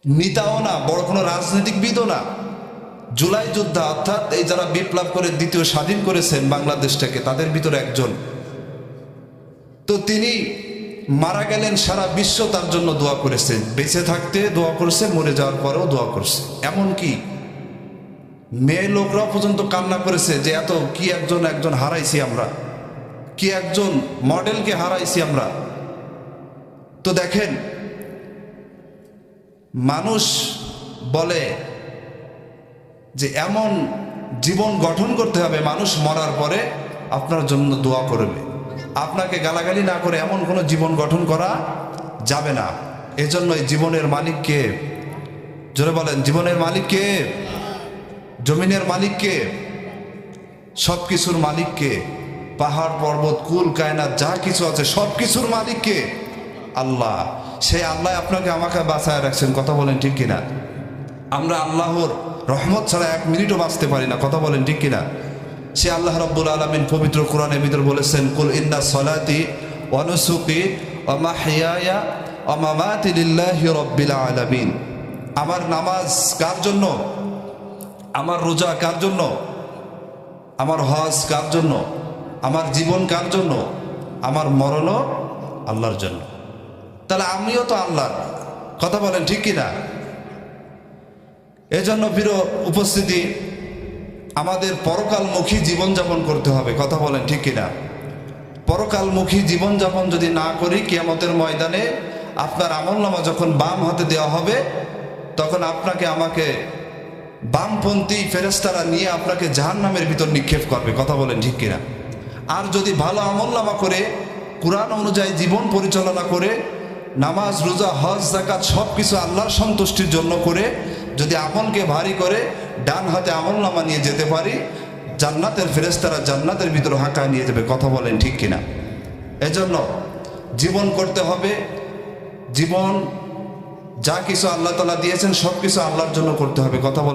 নেতাও না, বড় কোনো রাজনৈতিকবিদও না। জুলাই যোদ্ধা অর্থাৎ এই যারা বিপ্লব করে দ্বিতীয় স্বাধীন করেছেন বাংলাদেশটাকে, তাদের ভিতরে একজন। তো তিনি মারা গেলেন, সারা বিশ্ব তার জন্য দোয়া করেছে, বেঁচে থাকতে দোয়া করেছে, মরে যাওয়ার পরেও দোয়া করছে। এমনকি মেয়ে লোকরাও পর্যন্ত কান্না করেছে যে এত কি একজন হারাইছি আমরা, কি একজন মডেলকে হারাইছি আমরা। তো দেখেন, মানুষ বলে যে এমন জীবন গঠন করতে হবে মানুষ মরার পরে আপনার জন্য দোয়া করবে, আপনাকে গালাগালি না করে এমন কোনো জীবন গঠন করা যাবে না। এজন্য এই জীবনের মালিক কে? জোরে বলেন, জীবনের মালিক কে? জমিনের মালিক কে? সব কিছুর মালিক কে? পাহাড় পর্বত কুল কায়নাত যা কিছু আছে সব কিছুর মালিক কে? আল্লাহ। সেই আল্লাহ আপনাকে আমাকে বাঁচায় রাখছেন, কথা বলেন ঠিক কিনা? আমরা আল্লাহর রহমত ছাড়া এক মিনিটও বাঁচতে পারি না, কথা বলেন ঠিক কিনা? সে আল্লাহ রাব্বুল আলামিন পবিত্র কোরআনের ভিতর বলেছেন, কুল ইন্না সলাতি ওয়া নুসুকি ওয়া মাহইয়ায়া ওয়া মামাতি লিল্লাহি রাব্বিল আলামিন। আমার নামাজ কার জন্য? আমার রোজা কার জন্য? আমার হজ কার জন্য? আমার জীবন কার জন্য? আমার মরণও আল্লাহর জন্য। তাহলে আমিও তো আল্লাহর, কথা বলেন ঠিক কিনা? এজন্য প্রিয় উপস্থিতি, আমাদের পরকালমুখী জীবনযাপন করতে হবে, কথা বলেন ঠিক কিনা? পরকালমুখী জীবনযাপন যদি না করি, কিয়ামতের ময়দানে আপনার আমলনামা যখন বাম হাতে দেওয়া হবে, তখন আপনাকে আমাকে বামপন্থী ফেরেশতারা নিয়ে আপনাকে জাহান্নামের ভিতর নিক্ষেপ করবে, কথা বলেন ঠিক কিনা? আর যদি ভালো আমলনামা করে কুরআন অনুযায়ী জীবন পরিচালনা করে নামাজ রোজা হজ যাকাত সব কিছু আল্লাহর সন্তুষ্টির জন্য করে যদি আমলকে ভারী করে ডান হাতে আমলনামা নিয়ে যেতে পারি, জান্নাতের ফেরেশতারা জান্নাতের ভিতর হাঁকায় নিয়ে যাবে, কথা বলেন ঠিক কিনা? এজন্য জীবন করতে হবে। জীবন যা কিছু আল্লাহ তাআলা দিয়েছেন সব কিছু আল্লাহর জন্য করতে হবে, কথা বলেন।